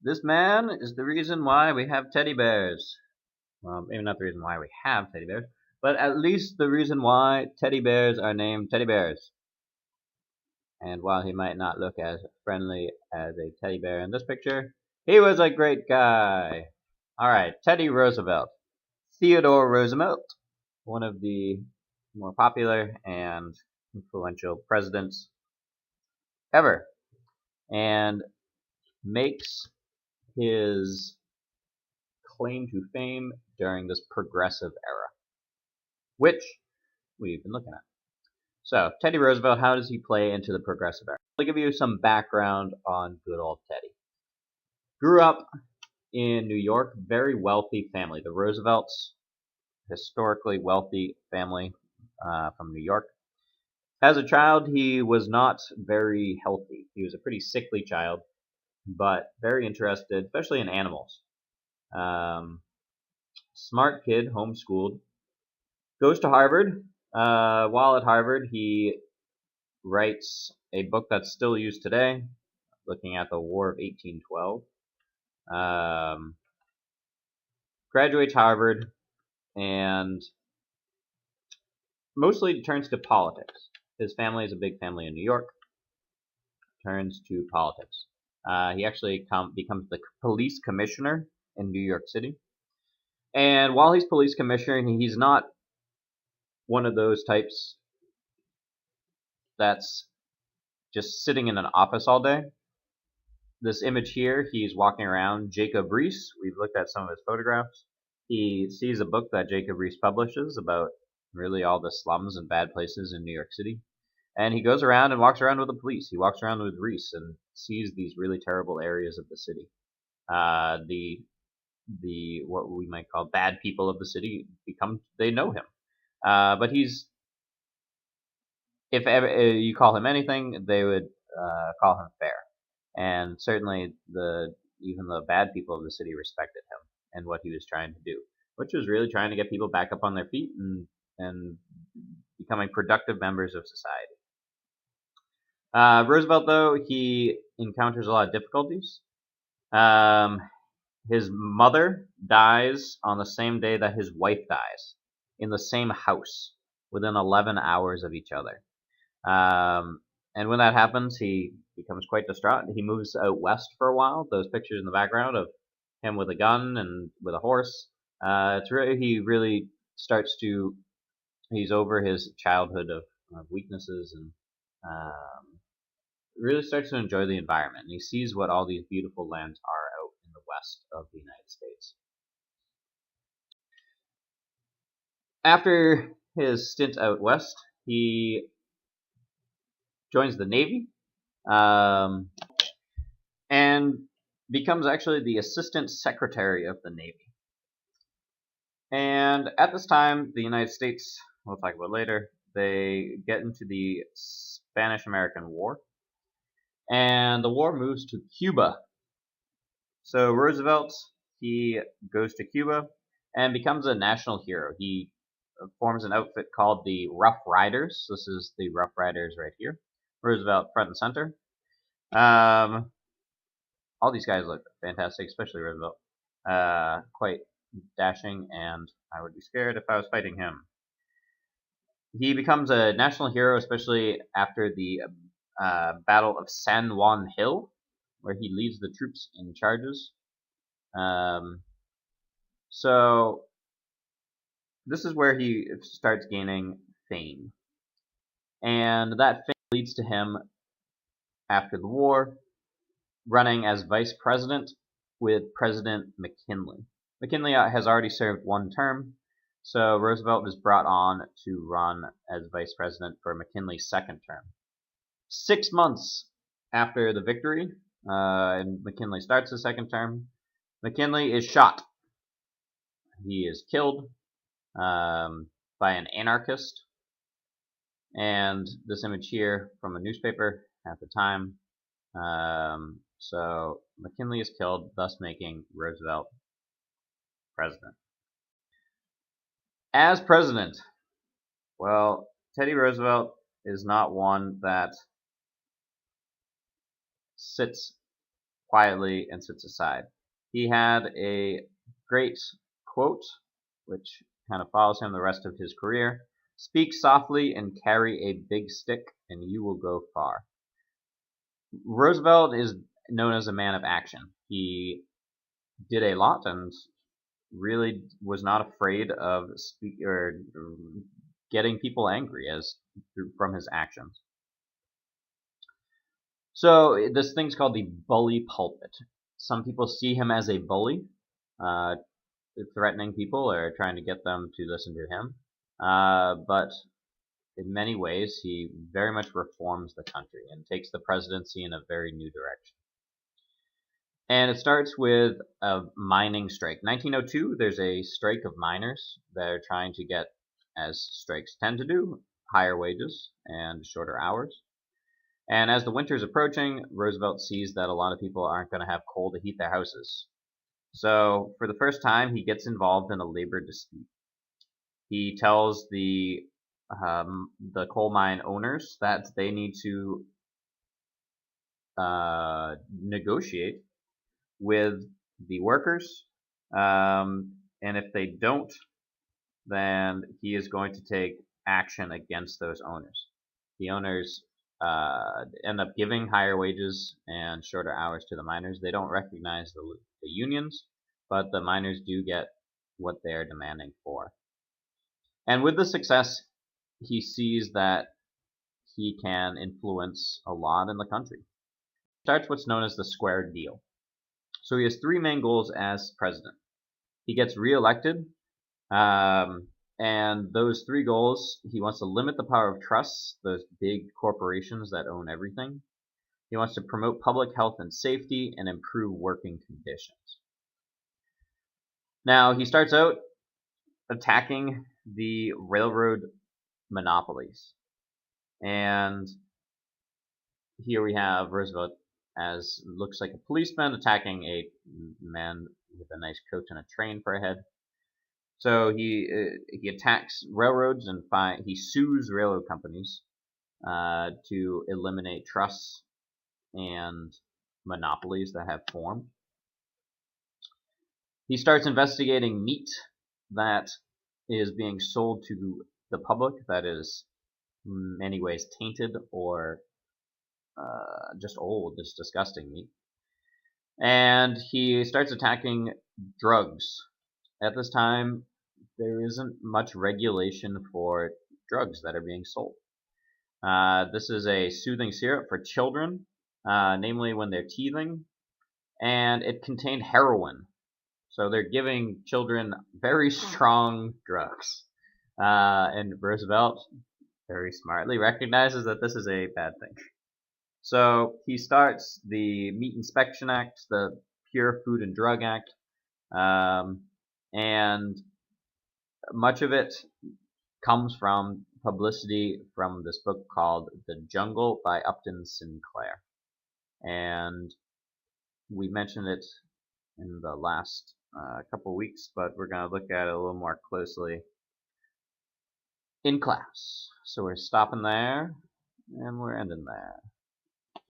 This man is the reason why we have teddy bears. Well, maybe not the reason why we have teddy bears, but at least the reason why teddy bears are named teddy bears. And while he might not look as friendly as a teddy bear in this picture, he was a great guy. Alright, Teddy Roosevelt. Theodore Roosevelt, one of the more popular and influential presidents ever, and makes his claim to fame during this progressive era, which we've been looking at. So, Teddy Roosevelt, how does he play into the progressive era? I'll give you some background on good old Teddy. Grew up in New York, very wealthy family. The Roosevelts, historically wealthy family from New York. As a child, he was not very healthy. He was a pretty sickly child, but very interested, especially in animals. Smart kid, homeschooled. Goes to Harvard. While at Harvard, he writes a book that's still used today, looking at the War of 1812. Graduates Harvard and mostly turns to politics. His family is a big family in New York. Turns to politics. He actually becomes the police commissioner in New York City. And while he's police commissioner, he's not one of those types that's just sitting in an office all day. This image here, he's walking around Jacob Riis. We've looked at some of his photographs. He sees a book that Jacob Riis publishes about really all the slums and bad places in New York City. And he goes around and walks around with the police. He walks around with Riis and sees these really terrible areas of the city. The what we might call bad people of the city they know him. But he's, if ever you call him anything, they would call him fair. And certainly even the bad people of the city respected him and what he was trying to do, which was really trying to get people back up on their feet and becoming productive members of society. Roosevelt, though, he encounters a lot of difficulties. His mother dies on the same day that his wife dies, in the same house, within 11 hours of each other. And when that happens, he becomes quite distraught. He moves out west for a while. Those pictures in the background of him with a gun and with a horse. He really starts to. He's over his childhood of weaknesses and really starts to enjoy the environment. And he sees what all these beautiful lands are out in the west of the United States. After his stint out west, he joins the Navy and becomes actually the Assistant Secretary of the Navy. And at this time, the United States, we'll talk about later, they get into the Spanish-American War. And the war moves to Cuba. So Roosevelt, he goes to Cuba and becomes a national hero. He forms an outfit called the Rough Riders. This is the Rough Riders right here. Roosevelt front and center. All these guys look fantastic, especially Roosevelt. Quite dashing, and I would be scared if I was fighting him. He becomes a national hero, especially after the Battle of San Juan Hill, where he leads the troops in charges. So this is where he starts gaining fame. And that fame leads to him, after the war, running as vice president with President McKinley. McKinley has already served one term, so Roosevelt was brought on to run as vice president for McKinley's second term. 6 months after the victory, and McKinley starts his second term, McKinley is shot. He is killed by an anarchist. And this image here from a newspaper at the time. So McKinley is killed, thus making Roosevelt president. As president, well, Teddy Roosevelt is not one that sits quietly and sits aside. He had a great quote, which kind of follows him the rest of his career. Speak softly and carry a big stick, and you will go far. Roosevelt is known as a man of action. He did a lot and really was not afraid of getting people angry from his actions. So this thing's called the bully pulpit. Some people see him as a bully, uh, threatening people or trying to get them to listen to him. But in many ways, he very much reforms the country and takes the presidency in a very new direction. And it starts with a mining strike. 1902, there's a strike of miners that are trying to get, as strikes tend to do, higher wages and shorter hours. And as the winter is approaching, Roosevelt sees that a lot of people aren't going to have coal to heat their houses. So for the first time, he gets involved in a labor dispute. He tells the coal mine owners that they need to negotiate with the workers, and if they don't, then he is going to take action against those owners. The owners end up giving higher wages and shorter hours to the miners. They don't recognize the unions, but the miners do get what they're demanding for. And with the success, he sees that he can influence a lot in the country. He starts what's known as the square deal. So he has three main goals as president. He gets reelected, and those three goals, he wants to limit the power of trusts, those big corporations that own everything. He wants to promote public health and safety and improve working conditions. Now, he starts out attacking the railroad monopolies. And here we have Roosevelt as looks like a policeman attacking a man with a nice coat and a train for a head. So he attacks railroads and he sues railroad companies to eliminate trusts and monopolies that have formed. He starts investigating meat that is being sold to the public that is in many ways tainted or just old, just disgusting meat. And he starts attacking drugs. At this time, there isn't much regulation for drugs that are being sold. This is a soothing syrup for children, namely when they're teething, and it contained heroin. So they're giving children very strong drugs. And Roosevelt very smartly recognizes that this is a bad thing. So he starts the Meat Inspection Act, the Pure Food and Drug Act, and much of it comes from publicity from this book called The Jungle by Upton Sinclair. And we mentioned it in the last couple weeks, but we're going to look at it a little more closely in class. So we're stopping there, and we're ending there.